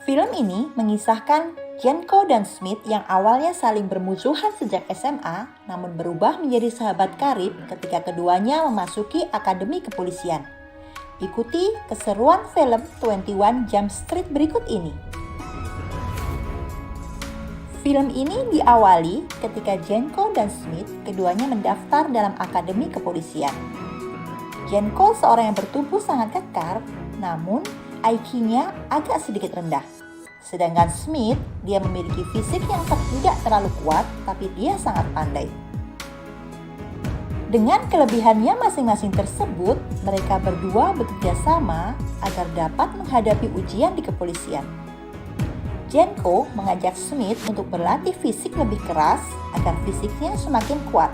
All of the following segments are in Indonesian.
Film ini mengisahkan Jenko dan Smith yang awalnya saling bermusuhan sejak SMA, namun berubah menjadi sahabat karib ketika keduanya memasuki Akademi Kepolisian. Ikuti keseruan film 21 Jump Street berikut ini. Film ini diawali ketika Jenko dan Smith keduanya mendaftar dalam Akademi Kepolisian. Jenko seorang yang bertubuh sangat kekar, namun IQ-nya agak sedikit rendah. Sedangkan Smith, dia memiliki fisik yang tidak terlalu kuat, tapi dia sangat pandai. Dengan kelebihannya masing-masing tersebut, mereka berdua bekerja sama agar dapat menghadapi ujian di kepolisian. Jenko mengajak Smith untuk berlatih fisik lebih keras agar fisiknya semakin kuat.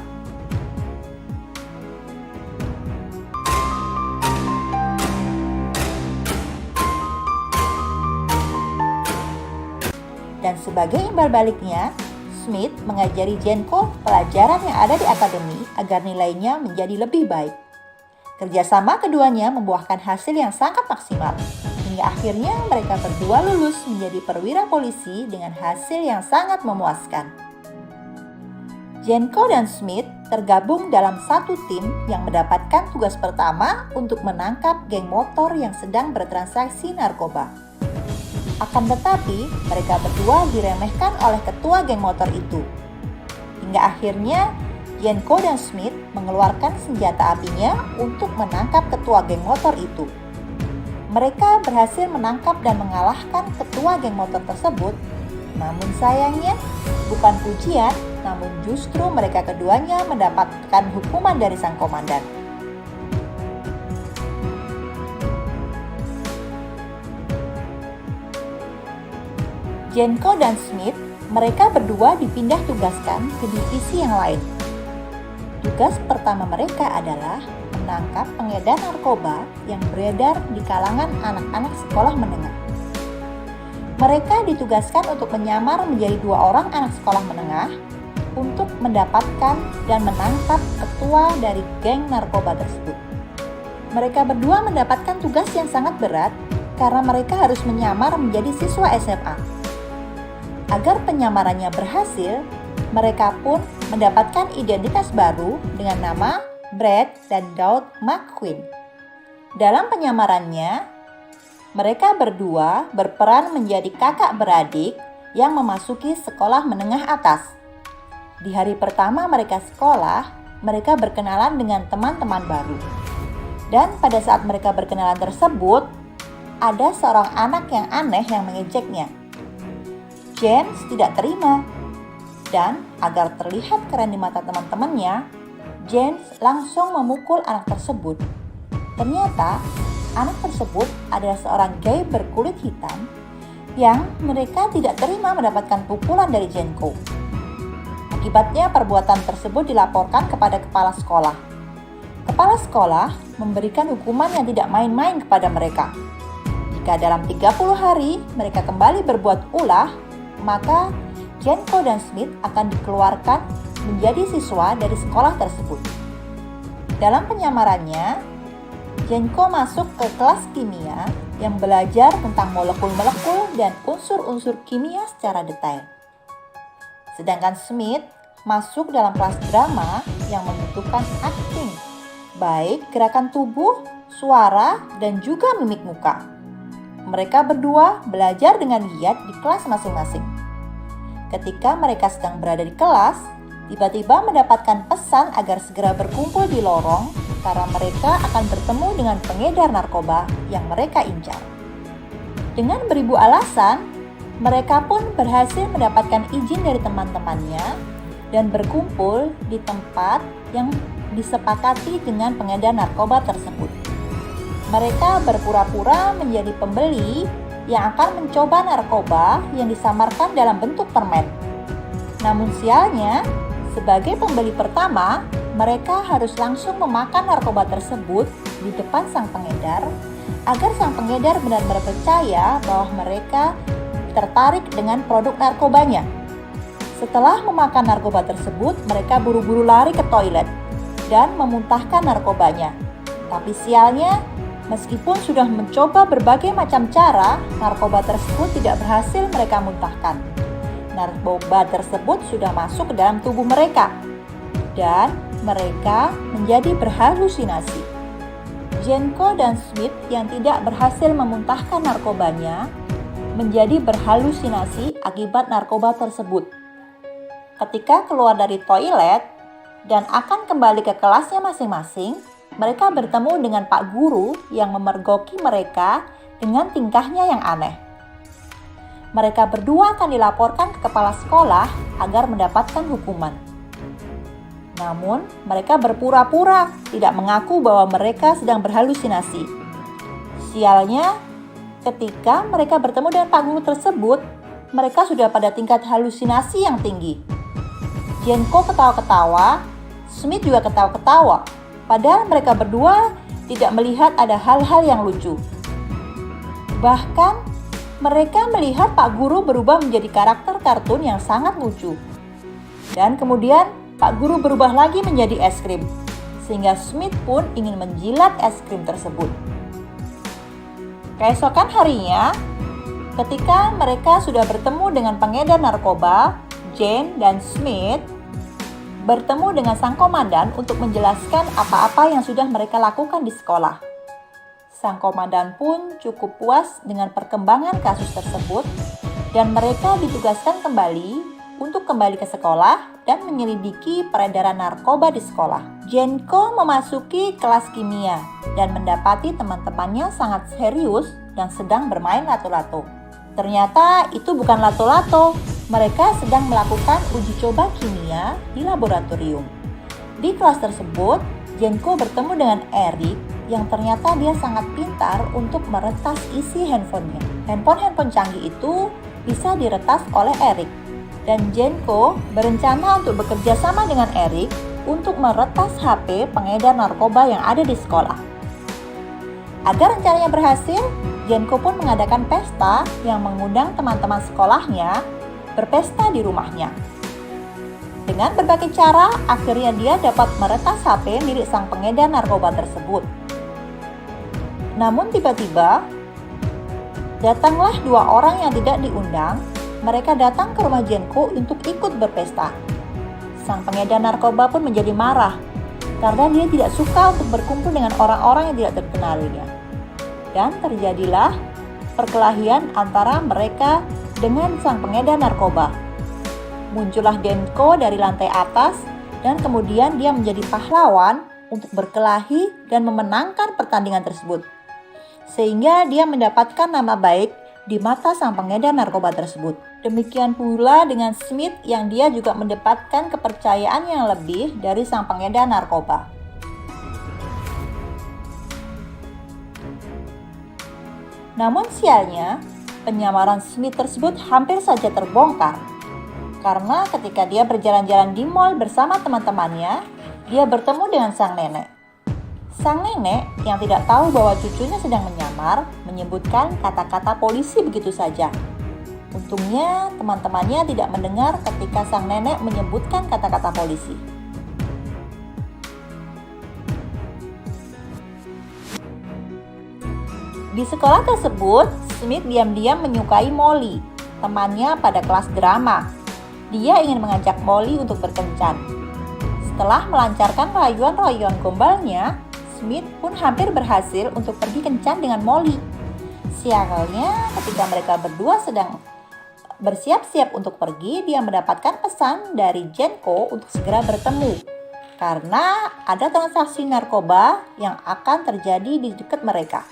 Dan sebagai imbal baliknya, Smith mengajari Jenko pelajaran yang ada di akademi agar nilainya menjadi lebih baik. Kerjasama keduanya membuahkan hasil yang sangat maksimal, hingga akhirnya mereka berdua lulus menjadi perwira polisi dengan hasil yang sangat memuaskan. Jenko dan Smith tergabung dalam satu tim yang mendapatkan tugas pertama untuk menangkap geng motor yang sedang bertransaksi narkoba. Akan tetapi, mereka berdua diremehkan oleh ketua geng motor itu. Hingga akhirnya, Jenko dan Smith mengeluarkan senjata apinya untuk menangkap ketua geng motor itu. Mereka berhasil menangkap dan mengalahkan ketua geng motor tersebut. Namun sayangnya, bukan pujian, namun justru mereka keduanya mendapatkan hukuman dari sang komandan. Jenko dan Smith, mereka berdua dipindah tugaskan ke divisi yang lain. Tugas pertama mereka adalah menangkap pengedar narkoba yang beredar di kalangan anak-anak sekolah menengah. Mereka ditugaskan untuk menyamar menjadi dua orang anak sekolah menengah untuk mendapatkan dan menangkap ketua dari geng narkoba tersebut. Mereka berdua mendapatkan tugas yang sangat berat karena mereka harus menyamar menjadi siswa SMA. Agar penyamarannya berhasil, mereka pun mendapatkan identitas baru dengan nama Brad dan Daud McQueen. Dalam penyamarannya, mereka berdua berperan menjadi kakak beradik yang memasuki sekolah menengah atas. Di hari pertama mereka sekolah, mereka berkenalan dengan teman-teman baru. Dan pada saat mereka berkenalan tersebut, ada seorang anak yang aneh yang mengejeknya. James tidak terima, dan agar terlihat keren di mata teman-temannya, James langsung memukul anak tersebut. Ternyata, anak tersebut adalah seorang gay berkulit hitam yang mereka tidak terima mendapatkan pukulan dari Jenko. Akibatnya, perbuatan tersebut dilaporkan kepada kepala sekolah. Kepala sekolah memberikan hukuman yang tidak main-main kepada mereka. Jika dalam 30 hari mereka kembali berbuat ulah, maka Jenko dan Smith akan dikeluarkan menjadi siswa dari sekolah tersebut. Dalam penyamarannya, Jenko masuk ke kelas kimia yang belajar tentang molekul-molekul dan unsur-unsur kimia secara detail. Sedangkan Smith masuk dalam kelas drama yang membutuhkan akting, baik gerakan tubuh, suara, dan juga mimik muka. Mereka berdua belajar dengan giat di kelas masing-masing. Ketika mereka sedang berada di kelas, tiba-tiba mendapatkan pesan agar segera berkumpul di lorong karena mereka akan bertemu dengan pengedar narkoba yang mereka incar. Dengan beribu alasan, mereka pun berhasil mendapatkan izin dari teman-temannya dan berkumpul di tempat yang disepakati dengan pengedar narkoba tersebut. Mereka berpura-pura menjadi pembeli yang akan mencoba narkoba yang disamarkan dalam bentuk permen. Namun sialnya, sebagai pembeli pertama, mereka harus langsung memakan narkoba tersebut di depan sang pengedar agar sang pengedar benar-benar percaya bahwa mereka tertarik dengan produk narkobanya. Setelah memakan narkoba tersebut, mereka buru-buru lari ke toilet dan memuntahkan narkobanya. Tapi sialnya, Meskipun sudah mencoba berbagai macam cara, narkoba tersebut tidak berhasil mereka muntahkan. Narkoba tersebut sudah masuk ke dalam tubuh mereka, dan mereka menjadi berhalusinasi. Jenko dan Smith yang tidak berhasil memuntahkan narkobanya menjadi berhalusinasi akibat narkoba tersebut. Ketika keluar dari toilet dan akan kembali ke kelasnya masing-masing, mereka bertemu dengan Pak Guru yang memergoki mereka dengan tingkahnya yang aneh. Mereka berdua akan dilaporkan ke kepala sekolah agar mendapatkan hukuman. Namun, mereka berpura-pura tidak mengaku bahwa mereka sedang berhalusinasi. Sialnya, ketika mereka bertemu dengan Pak Guru tersebut, mereka sudah pada tingkat halusinasi yang tinggi. Jenko ketawa-ketawa, Smith juga ketawa-ketawa. Padahal mereka berdua tidak melihat ada hal-hal yang lucu. Bahkan, mereka melihat Pak Guru berubah menjadi karakter kartun yang sangat lucu. Dan kemudian, Pak Guru berubah lagi menjadi es krim, sehingga Smith pun ingin menjilat es krim tersebut. Keesokan harinya, ketika mereka sudah bertemu dengan pengedar narkoba, Jane dan Smith bertemu dengan sang komandan untuk menjelaskan apa-apa yang sudah mereka lakukan di sekolah. Sang komandan pun cukup puas dengan perkembangan kasus tersebut dan mereka ditugaskan kembali untuk kembali ke sekolah dan menyelidiki peredaran narkoba di sekolah. Jenko memasuki kelas kimia dan mendapati teman-temannya sangat serius dan sedang bermain lato-lato. Ternyata itu bukan lato-lato. Mereka sedang melakukan uji coba kimia di laboratorium. Di kelas tersebut, Jenko bertemu dengan Eric yang ternyata dia sangat pintar untuk meretas isi handphonenya. Handphone canggih itu bisa diretas oleh Eric. Dan Jenko berencana untuk bekerja sama dengan Eric untuk meretas HP pengedar narkoba yang ada di sekolah. Agar rencananya berhasil, Jenko pun mengadakan pesta yang mengundang teman-teman sekolahnya berpesta di rumahnya. Dengan berbagai cara, akhirnya dia dapat meretas HP milik sang pengedar narkoba tersebut. Namun tiba-tiba, datanglah dua orang yang tidak diundang. Mereka datang ke rumah Jenko untuk ikut berpesta. Sang pengedar narkoba pun menjadi marah karena dia tidak suka untuk berkumpul dengan orang-orang yang tidak terkenalinya. Dan terjadilah perkelahian antara mereka dengan sang pengedar narkoba. Muncullah Jenko dari lantai atas dan kemudian dia menjadi pahlawan untuk berkelahi dan memenangkan pertandingan tersebut. Sehingga dia mendapatkan nama baik di mata sang pengedar narkoba tersebut. Demikian pula dengan Smith yang dia juga mendapatkan kepercayaan yang lebih dari sang pengedar narkoba. Namun sialnya, penyamaran Smith tersebut hampir saja terbongkar. Karena ketika dia berjalan-jalan di mall bersama teman-temannya, dia bertemu dengan sang nenek. Sang nenek yang tidak tahu bahwa cucunya sedang menyamar, menyebutkan kata-kata polisi begitu saja. Untungnya teman-temannya tidak mendengar ketika sang nenek menyebutkan kata-kata polisi. Di sekolah tersebut, Smith diam-diam menyukai Molly, temannya pada kelas drama. Dia ingin mengajak Molly untuk berkencan. Setelah melancarkan rayuan-rayuan gombalnya, Smith pun hampir berhasil untuk pergi kencan dengan Molly. Sialnya, ketika mereka berdua sedang bersiap-siap untuk pergi, dia mendapatkan pesan dari Jenko untuk segera bertemu. Karena ada transaksi narkoba yang akan terjadi di dekat mereka.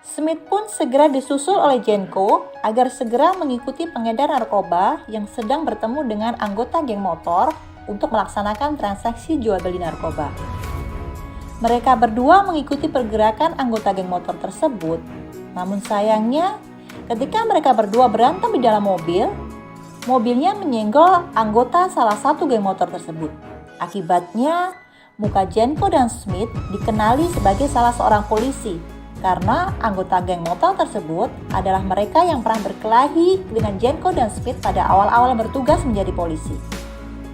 Smith pun segera disusul oleh Jenko agar segera mengikuti pengedar narkoba yang sedang bertemu dengan anggota geng motor untuk melaksanakan transaksi jual beli narkoba. Mereka berdua mengikuti pergerakan anggota geng motor tersebut. Namun sayangnya, ketika mereka berdua berantem di dalam mobil, mobilnya menyenggol anggota salah satu geng motor tersebut. Akibatnya, muka Jenko dan Smith dikenali sebagai salah seorang polisi. Karena anggota geng motor tersebut adalah mereka yang pernah berkelahi dengan Jenko dan Smith pada awal-awal bertugas menjadi polisi.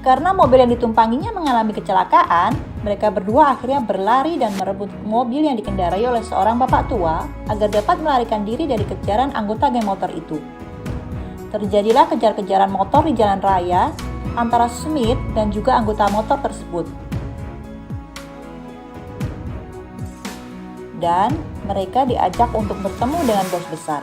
Karena mobil yang ditumpanginya mengalami kecelakaan, mereka berdua akhirnya berlari dan merebut mobil yang dikendarai oleh seorang bapak tua agar dapat melarikan diri dari kejaran anggota geng motor itu. Terjadilah kejar-kejaran motor di jalan raya antara Smith dan juga anggota motor tersebut. Dan mereka diajak untuk bertemu dengan bos besar.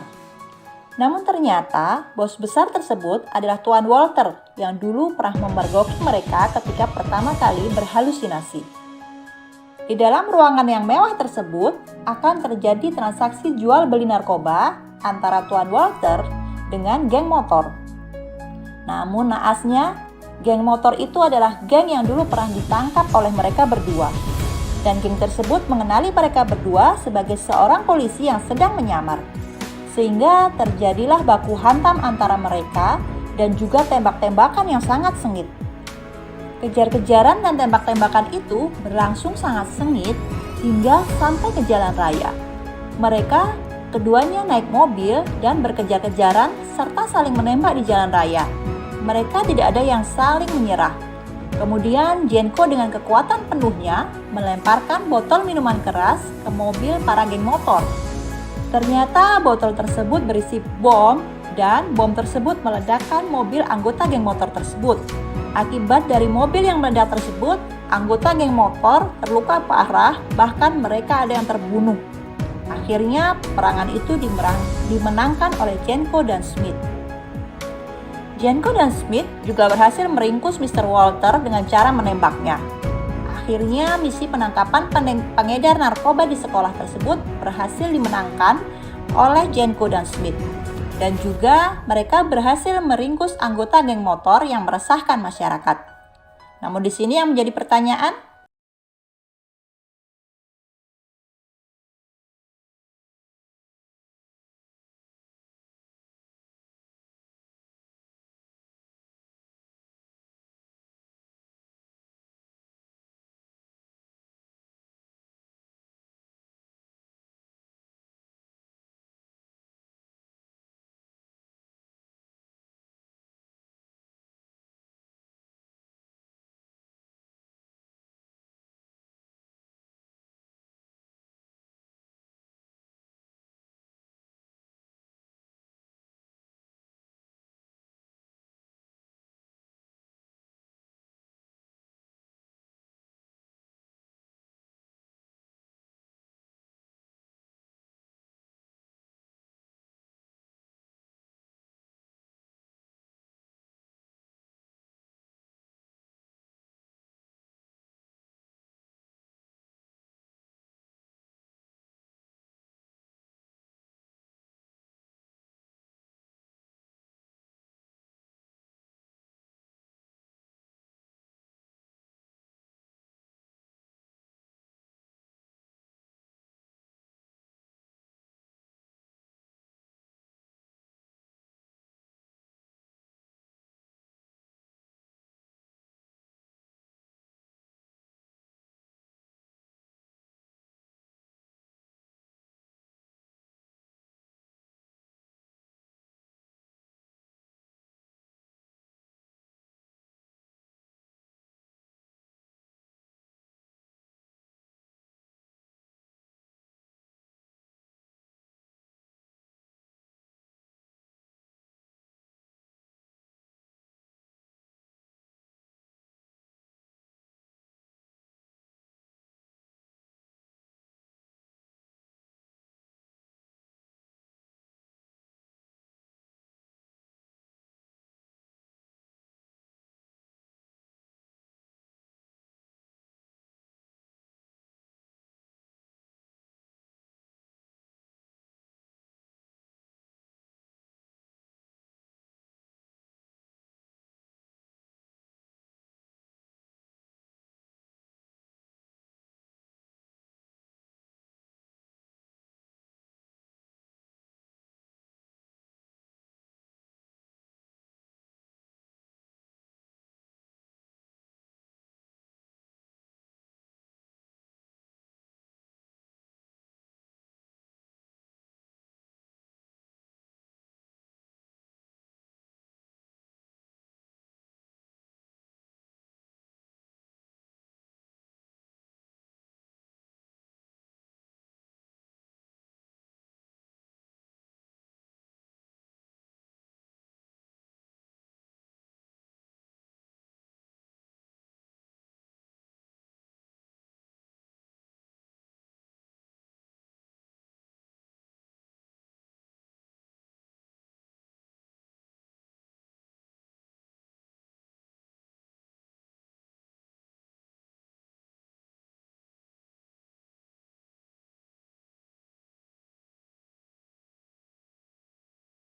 Namun ternyata bos besar tersebut adalah Tuan Walter yang dulu pernah memergoki mereka ketika pertama kali berhalusinasi. Di dalam ruangan yang mewah tersebut akan terjadi transaksi jual beli narkoba antara Tuan Walter dengan geng motor. Namun naasnya, geng motor itu adalah geng yang dulu pernah ditangkap oleh mereka berdua. Dan geng tersebut mengenali mereka berdua sebagai seorang polisi yang sedang menyamar. Sehingga terjadilah baku hantam antara mereka dan juga tembak-tembakan yang sangat sengit. Kejar-kejaran dan tembak-tembakan itu berlangsung sangat sengit hingga sampai ke jalan raya. Mereka keduanya naik mobil dan berkejar-kejaran serta saling menembak di jalan raya. Mereka tidak ada yang saling menyerah. Kemudian Jenko dengan kekuatan penuhnya melemparkan botol minuman keras ke mobil para geng motor. Ternyata botol tersebut berisi bom dan bom tersebut meledakkan mobil anggota geng motor tersebut. Akibat dari mobil yang meledak tersebut, anggota geng motor terluka parah, bahkan mereka ada yang terbunuh. Akhirnya peperangan itu dimenangkan oleh Jenko dan Smith. Jenko dan Smith juga berhasil meringkus Mr. Walter dengan cara menembaknya. Akhirnya misi penangkapan pengedar narkoba di sekolah tersebut berhasil dimenangkan oleh Jenko dan Smith. Dan juga mereka berhasil meringkus anggota geng motor yang meresahkan masyarakat. Namun di sini yang menjadi pertanyaan,